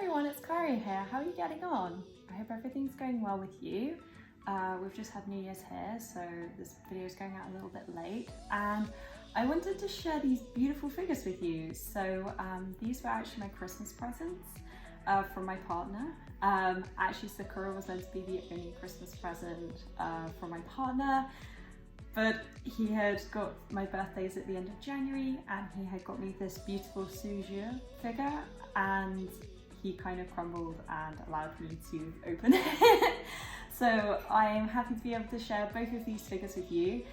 everyone, it's Clari here. How are you getting on? I hope everything's going well with you. We've just had New Year's here, so this video is going out a little bit late, and I wanted to share these beautiful figures with you. So these were actually my Christmas presents from my partner. Actually, Sakura was meant to be the only Christmas present from my partner, but he had got my birthdays at the end of January, and he had got me this beautiful Juier figure, and he kind of crumbled and allowed me to open it. So I'm happy to be able to share both of these figures with you.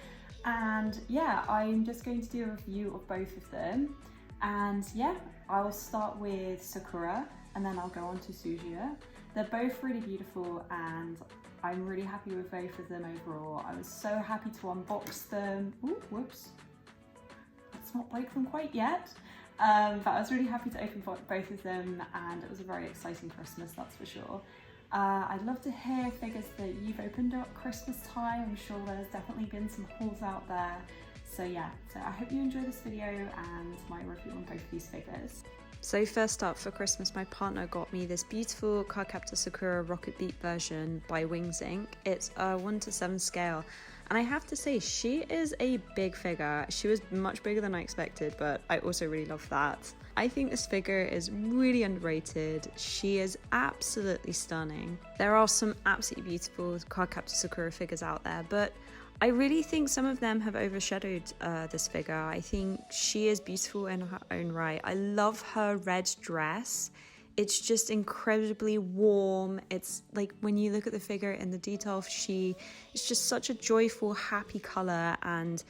And yeah, I'm just going to do a review of both of them. And yeah, I'll start with Sakura and then I'll go on to Juier. They're both really beautiful and I'm really happy with both of them overall. I was so happy to unbox them. Ooh, whoops. Let's not break them quite yet. But I was really happy to open both of them, and it was a very exciting Christmas, that's for sure. I'd love to hear figures that you've opened at Christmas time. I'm sure there's definitely been some hauls out there. So yeah, so I hope you enjoy this video and my review on both of these figures. So first up, for Christmas, my partner got me this beautiful Cardcaptor Sakura Rocket Beat version by Wings Inc. It's a 1:7 scale, and I have to say, she is a big figure. She was much bigger than I expected, but I also really love that. I think this figure is really underrated. She is absolutely stunning. There are some absolutely beautiful Cardcaptor Sakura figures out there, but I really think some of them have overshadowed this figure. I think she is beautiful in her own right. I love her red dress. It's just incredibly warm. It's like when you look at the figure in the detail, it's just such a joyful, happy color, and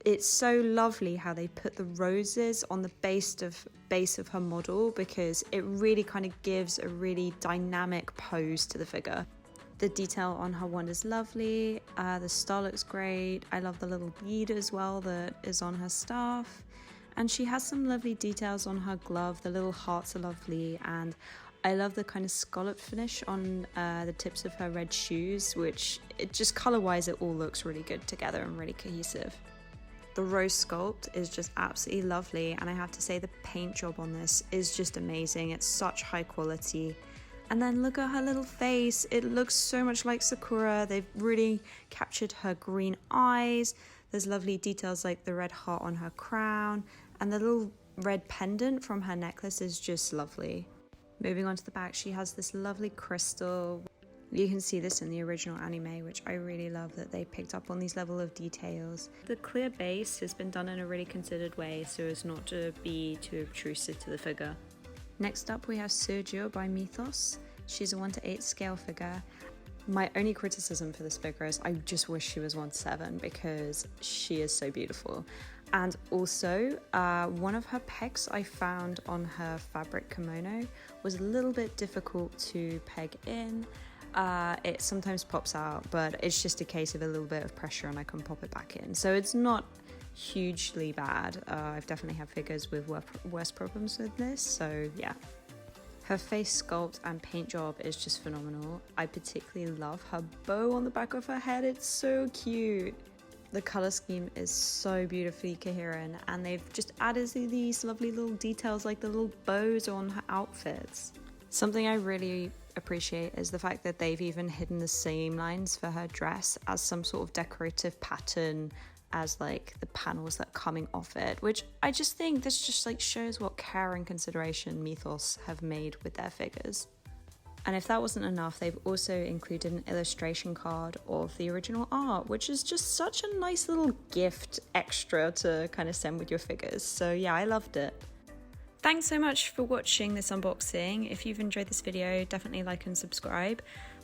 it's so lovely how they put the roses on the base of her model, because it really kind of gives a really dynamic pose to the figure. The detail on her wand is lovely, the star looks great. I love the little bead as well that is on her staff. And she has some lovely details on her glove. The little hearts are lovely, and I love the kind of scallop finish on the tips of her red shoes, which it just color-wise it all looks really good together and really cohesive. The rose sculpt is just absolutely lovely, and I have to say the paint job on this is just amazing. It's such high quality. And then look at her little face. It looks so much like Sakura. They've really captured her green eyes. There's lovely details like the red heart on her crown, and the little red pendant from her necklace is just lovely. Moving on to the back, she has this lovely crystal. You can see this in the original anime, which I really love that they picked up on these level of details. The clear base has been done in a really considered way so as not to be too obtrusive to the figure. Next up, we have Juier by Mythos. She's a 1:8 scale figure. My only criticism for this figure is I just wish she was 1:7 because she is so beautiful. And also, one of her pegs I found on her fabric kimono was a little bit difficult to peg in. It sometimes pops out, but it's just a case of a little bit of pressure and I can pop it back in. So it's not hugely bad. I've definitely had figures with worse problems with this, so yeah. Her face sculpt and paint job is just phenomenal. I particularly love her bow on the back of her head. It's so cute. The color scheme is so beautifully coherent, and they've just added these lovely little details like the little bows on her outfits. Something I really appreciate is the fact that they've even hidden the seam lines for her dress as some sort of decorative pattern as like the panels that are coming off it, which I just think this just like shows what care and consideration Mythos have made with their figures. And if that wasn't enough, they've also included an illustration card of the original art, which is just such a nice little gift extra to kind of send with your figures. So yeah, I loved it. Thanks so much for watching this unboxing. If you've enjoyed this video, definitely like and subscribe.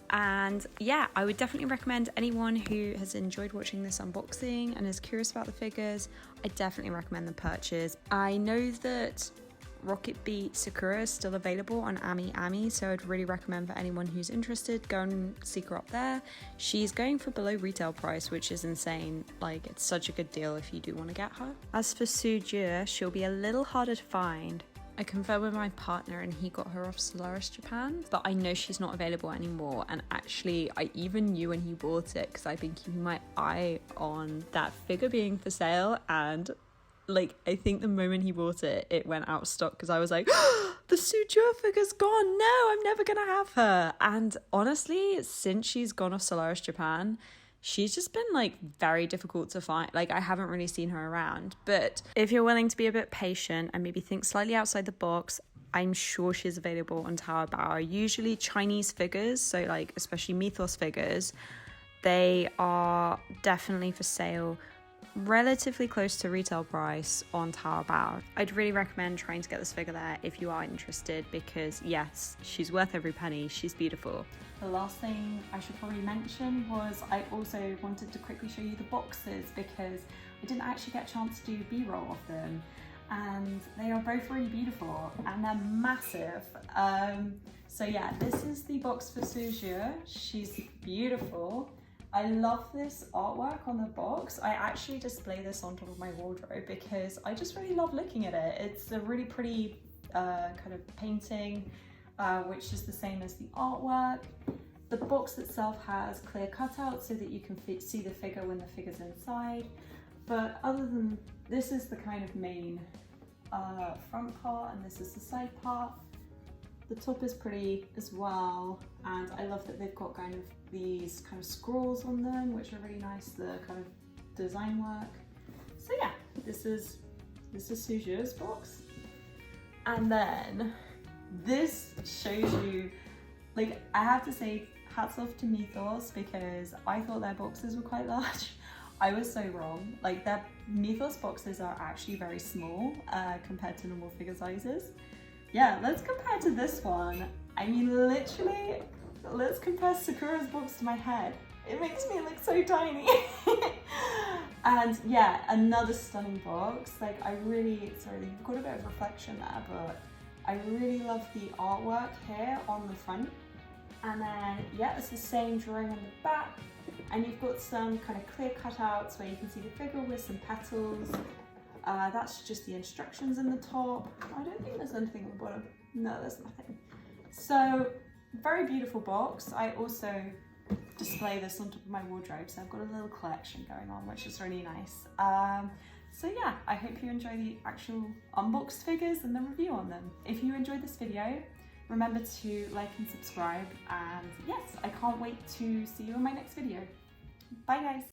And yeah, I would definitely recommend anyone who has enjoyed watching this unboxing and is curious about the figures, I definitely recommend the purchase. I know that Rocket Beat Sakura is still available on Ami, so I'd really recommend for anyone who's interested, go and seek her up there. She's going for below retail price, which is insane. Like, it's such a good deal if you do want to get her. As for Juier, she'll be a little harder to find. I confirmed with my partner and he got her off Solaris Japan, but I know she's not available anymore. And actually, I even knew when he bought it because I've been keeping my eye on that figure being for sale, and like, I think the moment he bought it, it went out of stock because I was like, the Juier figure's gone. No, I'm never gonna have her. And honestly, since she's gone off Solaris Japan, she's just been like very difficult to find. Like, I haven't really seen her around. But if you're willing to be a bit patient and maybe think slightly outside the box, I'm sure she's available on Taobao. Usually Chinese figures, so like especially Mythos figures, they are definitely for sale relatively close to retail price on Taobao. I'd really recommend trying to get this figure there if you are interested, because yes, she's worth every penny. She's beautiful. The last thing I should probably mention was I also wanted to quickly show you the boxes, because I didn't actually get a chance to do B-roll of them, and they are both really beautiful and they're massive. So yeah, this is the box for Juier. She's beautiful. I love this artwork on the box. I actually display this on top of my wardrobe because I just really love looking at it. It's a really pretty kind of painting, which is the same as the artwork. The box itself has clear cutouts so that you can see the figure when the figure's inside. But other than this, is the kind of main front part, and this is the side part. The top is pretty as well, and I love that they've got kind of these kind of scrolls on them, which are really nice, the kind of design work. So yeah, this is Juier's box. And then this shows you, like, I have to say hats off to Mythos, because I thought their boxes were quite large. I was so wrong. Like, their Mythos boxes are actually very small compared to normal figure sizes. Yeah, let's compare to this one. I mean, literally, let's compare Sakura's box to my head. It makes me look so tiny. And yeah, another stunning box. Like, I really, sorry, you've got a bit of reflection there, but I really love the artwork here on the front. And then, yeah, it's the same drawing on the back. And you've got some kind of clear cutouts where you can see the figure with some petals. That's just the instructions in the top. I don't think there's anything on the bottom. No, there's nothing. So, very beautiful box. I also display this on top of my wardrobe, so I've got a little collection going on, which is really nice. So yeah, I hope you enjoy the actual unboxed figures and the review on them. If you enjoyed this video, remember to like and subscribe, and yes, I can't wait to see you in my next video. Bye guys!